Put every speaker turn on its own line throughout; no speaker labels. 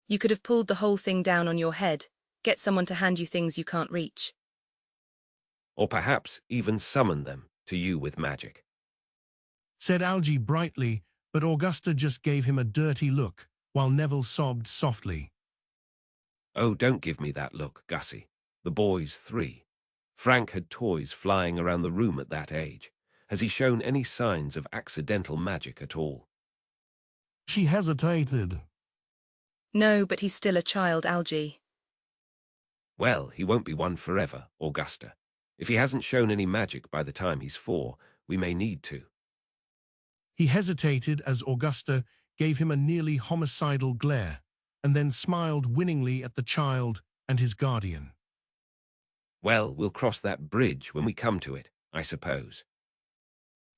You could have pulled the whole thing down on your head, get someone to hand you things you can't reach.
Or perhaps even summon them to you with magic.
Said Algy brightly, but Augusta just gave him a dirty look, while Neville sobbed softly.
Oh, don't give me that look, Gussie. The boy's 3. Frank had toys flying around the room at that age. Has he shown any signs of accidental magic at all?
She hesitated.
No, but he's still a child, Algy.
Well, he won't be one forever, Augusta. If he hasn't shown any magic by the time he's 4, we may need to.
He hesitated as Augusta gave him a nearly homicidal glare, and then smiled winningly at the child and his guardian.
Well, we'll cross that bridge when we come to it, I suppose.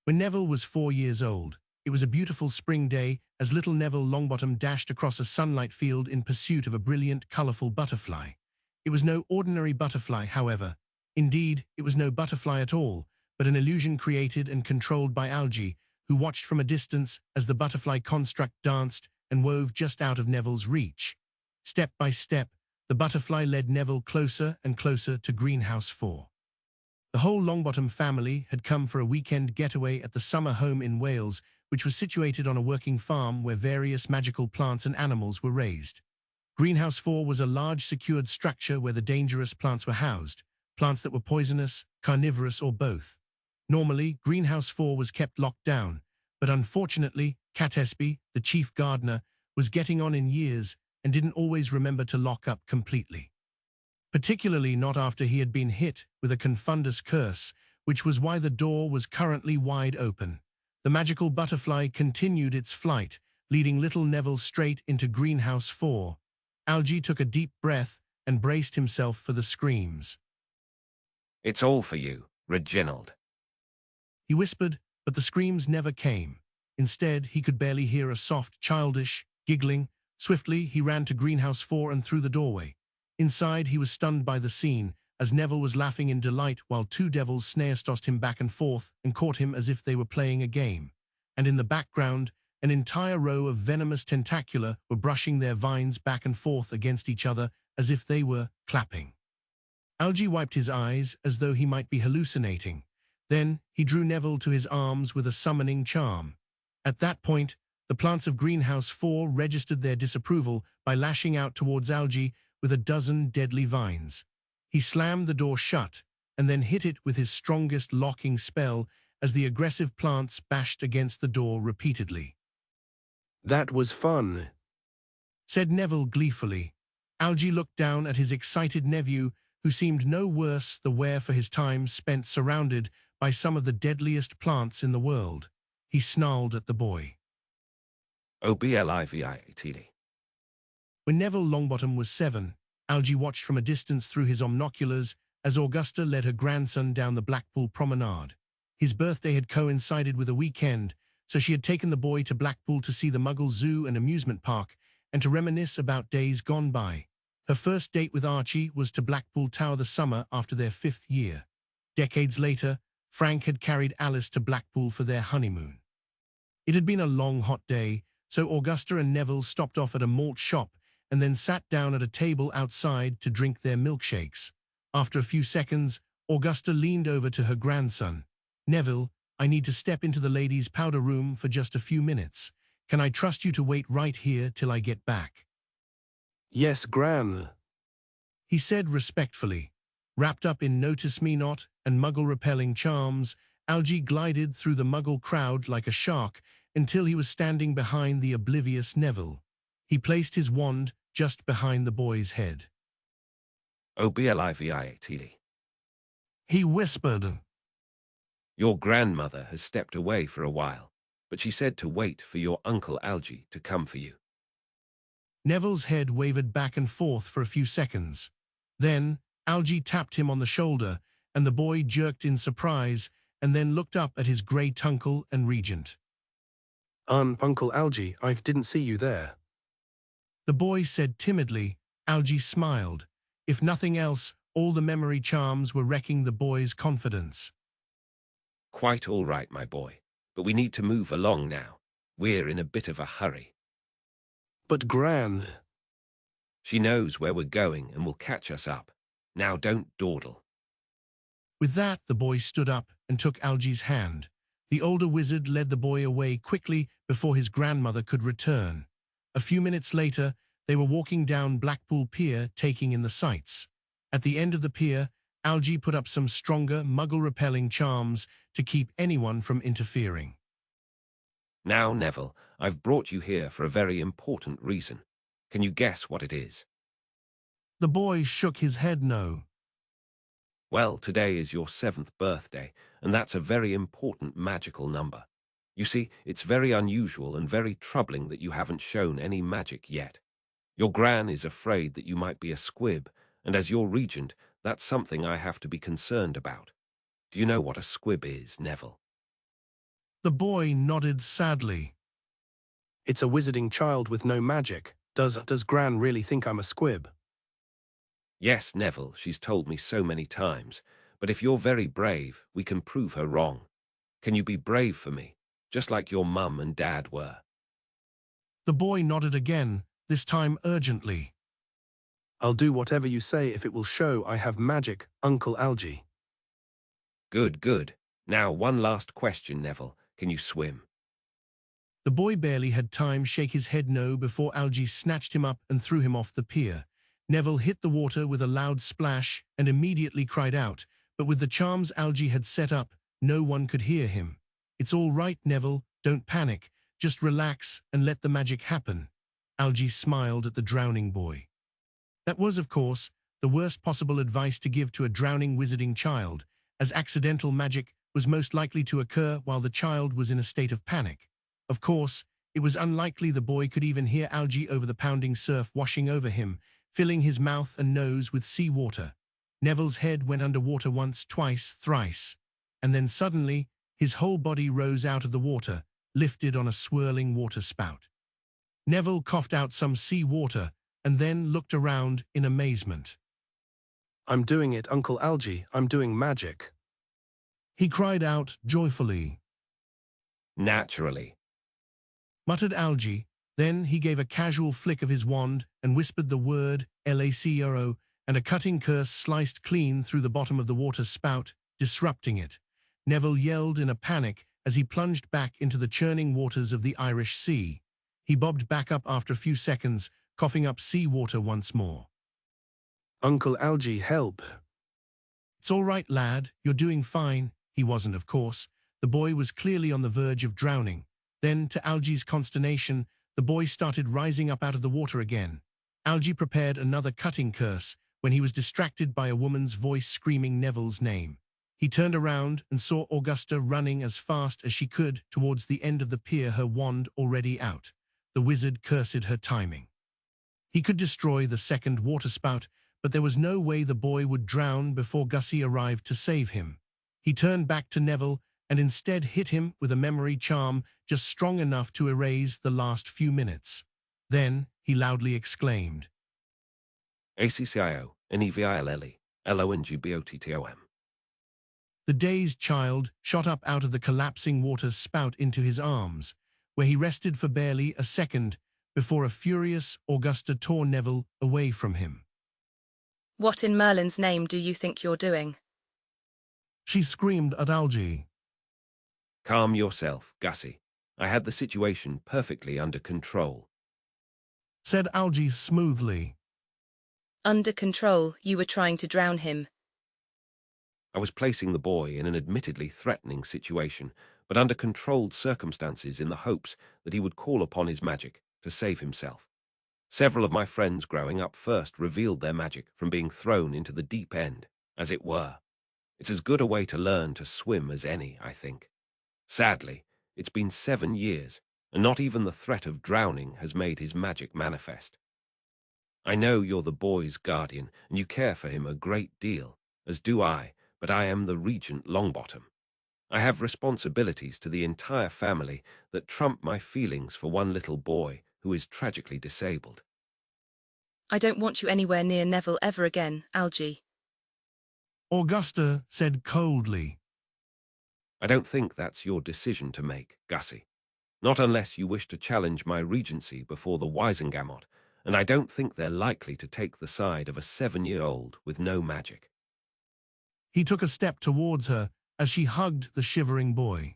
When Neville was 4 years old, it was a beautiful spring day as little Neville Longbottom dashed across a sunlight field in pursuit of a brilliant, colourful butterfly. It was no ordinary butterfly, however. Indeed, it was no butterfly at all, but an illusion created and controlled by Algy, who watched from a distance as the butterfly construct danced and wove just out of Neville's reach. Step by step, the butterfly led Neville closer and closer to Greenhouse 4. The whole Longbottom family had come for a weekend getaway at the summer home in Wales, which was situated on a working farm where various magical plants and animals were raised. Greenhouse 4 was a large secured structure where the dangerous plants were housed, plants that were poisonous, carnivorous, or both. Normally, Greenhouse 4 was kept locked down, but unfortunately, Catesby, the chief gardener, was getting on in years and didn't always remember to lock up completely. Particularly not after he had been hit with a confundus curse, which was why the door was currently wide open. The magical butterfly continued its flight, leading little Neville straight into Greenhouse 4. Algy took a deep breath and braced himself for the screams.
It's all for you, Reginald.
He whispered, but the screams never came. Instead, he could barely hear a soft, childish, giggling. Swiftly, he ran to Greenhouse 4 and through the doorway. Inside, he was stunned by the scene, as Neville was laughing in delight while 2 devils snare-tossed him back and forth and caught him as if they were playing a game. And in the background, an entire row of venomous tentacula were brushing their vines back and forth against each other as if they were clapping. Algy wiped his eyes as though he might be hallucinating. Then he drew Neville to his arms with a summoning charm. At that point, the plants of Greenhouse 4 registered their disapproval by lashing out towards Algy with a dozen deadly vines. He slammed the door shut and then hit it with his strongest locking spell as the aggressive plants bashed against the door repeatedly.
That was fun,
said Neville gleefully. Algy looked down at his excited nephew, who seemed no worse the wear for his time spent surrounded by some of the deadliest plants in the world. He snarled at the boy.
Obliviately.
When Neville Longbottom was 7, Algy watched from a distance through his omnoculars as Augusta led her grandson down the Blackpool promenade. His birthday had coincided with a weekend, so she had taken the boy to Blackpool to see the Muggle Zoo and amusement park and to reminisce about days gone by. Her first date with Archie was to Blackpool Tower the summer after their 5th year. Decades later, Frank had carried Alice to Blackpool for their honeymoon. It had been a long, hot day, so Augusta and Neville stopped off at a malt shop and then sat down at a table outside to drink their milkshakes. After a few seconds, Augusta leaned over to her grandson. Neville, I need to step into the ladies' powder room for just a few minutes. Can I trust you to wait right here till I get back?
Yes, Gran,
he said respectfully. Wrapped up in notice-me-not and Muggle-repelling charms, Algy glided through the Muggle crowd like a shark until he was standing behind the oblivious Neville. He placed his wand just behind the boy's head.
Obliviately.
He whispered.
Your grandmother has stepped away for a while, but she said to wait for your Uncle Algy to come for you.
Neville's head wavered back and forth for a few seconds. Then, Algy tapped him on the shoulder, and the boy jerked in surprise and then looked up at his grey uncle and regent.
Uncle Algy, I didn't see you there.
The boy said timidly. Algy smiled. If nothing else, all the memory charms were wrecking the boy's confidence.
Quite all right, my boy, but we need to move along now. We're in a bit of a hurry.
But Gran,
She knows where we're going and will catch us up. Now don't dawdle.
With that, the boy stood up and took Algy's hand. The older wizard led the boy away quickly before his grandmother could return. A few minutes later, they were walking down Blackpool Pier, taking in the sights. At the end of the pier, Algy put up some stronger, muggle-repelling charms to keep anyone from interfering.
Now, Neville, I've brought you here for a very important reason. Can you guess what it is?
The boy shook his head no.
Well, today is your 7th birthday, and that's a very important magical number. You see, it's very unusual and very troubling that you haven't shown any magic yet. Your Gran is afraid that you might be a squib, and as your regent, that's something I have to be concerned about. Do you know what a squib is, Neville?
The boy nodded sadly.
It's a wizarding child with no magic. Does Gran really think I'm a squib?
Yes, Neville, she's told me so many times, but if you're very brave, we can prove her wrong. Can you be brave for me, just like your mum and dad were?
The boy nodded again, this time urgently.
I'll do whatever you say if it will show I have magic, Uncle Algy.
Good, good. Now, one last question, Neville. Can you swim?
The boy barely had time to shake his head no before Algy snatched him up and threw him off the pier. Neville hit the water with a loud splash and immediately cried out, but with the charms Algy had set up, no one could hear him. It's all right, Neville, don't panic, just relax and let the magic happen. Algy smiled at the drowning boy. That was, of course, the worst possible advice to give to a drowning wizarding child, as accidental magic was most likely to occur while the child was in a state of panic. Of course, it was unlikely the boy could even hear Algy over the pounding surf washing over him, filling his mouth and nose with sea water. Neville's head went under water once, twice, thrice, and then suddenly his whole body rose out of the water, lifted on a swirling water spout. Neville coughed out some sea water and then looked around in amazement.
I'm doing it, Uncle Algy. I'm doing magic.
He cried out joyfully.
Naturally.
Muttered Algy. Then he gave a casual flick of his wand and whispered the word LACRO, and a cutting curse sliced clean through the bottom of the water spout, disrupting it. Neville yelled in a panic as he plunged back into the churning waters of the Irish Sea. He bobbed back up after a few seconds, coughing up sea water once more.
Uncle Algy, help.
It's all right, lad, you're doing fine. He wasn't, of course. The boy was clearly on the verge of drowning. Then, to Algy's consternation, the boy started rising up out of the water again. Algy prepared another cutting curse when he was distracted by a woman's voice screaming Neville's name. He turned around and saw Augusta running as fast as she could towards the end of the pier, her wand already out. The wizard cursed her timing. He could destroy the second waterspout, but there was no way the boy would drown before Gussie arrived to save him. He turned back to Neville and instead hit him with a memory charm just strong enough to erase the last few minutes. Then he loudly exclaimed,
ACCIO, NEVILLE, LONGBOTTOM.
The dazed child shot up out of the collapsing water spout into his arms, where he rested for barely a second before a furious Augusta tore Neville away from him.
What in Merlin's name do you think you're doing?
She screamed at Algy.
Calm yourself, Gussie. I had the situation perfectly under control.
Said Algy smoothly.
Under control, you were trying to drown him.
I was placing the boy in an admittedly threatening situation, but under controlled circumstances in the hopes that he would call upon his magic to save himself. Several of my friends growing up first revealed their magic from being thrown into the deep end, as it were. It's as good a way to learn to swim as any, I think. Sadly, it's been 7 years, and not even the threat of drowning has made his magic manifest. I know you're the boy's guardian, and you care for him a great deal, as do I, but I am the Regent Longbottom. I have responsibilities to the entire family that trump my feelings for one little boy who is tragically disabled.
I don't want you anywhere near Neville ever again, Algy.
Augusta said coldly.
I don't think that's your decision to make, Gussie. Not unless you wish to challenge my regency before the Wisengamot, and I don't think they're likely to take the side of a 7-year-old with no magic.
He took a step towards her as she hugged the shivering boy.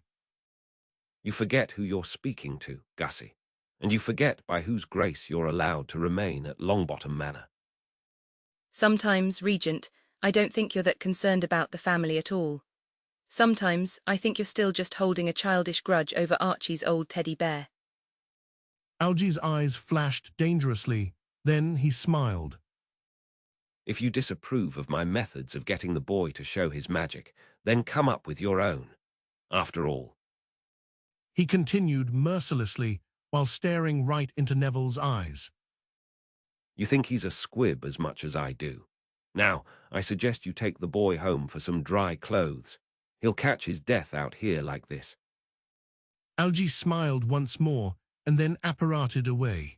You forget who you're speaking to, Gussie, and you forget by whose grace you're allowed to remain at Longbottom Manor.
Sometimes, Regent, I don't think you're that concerned about the family at all. Sometimes, I think you're still just holding a childish grudge over Archie's old teddy bear.
Algy's eyes flashed dangerously, then he smiled.
If you disapprove of my methods of getting the boy to show his magic, then come up with your own. After all,
He continued mercilessly while staring right into Neville's eyes.
you think he's a squib as much as I do. Now, I suggest you take the boy home for some dry clothes. He'll catch his death out here like this.
Algy smiled once more and then apparated away.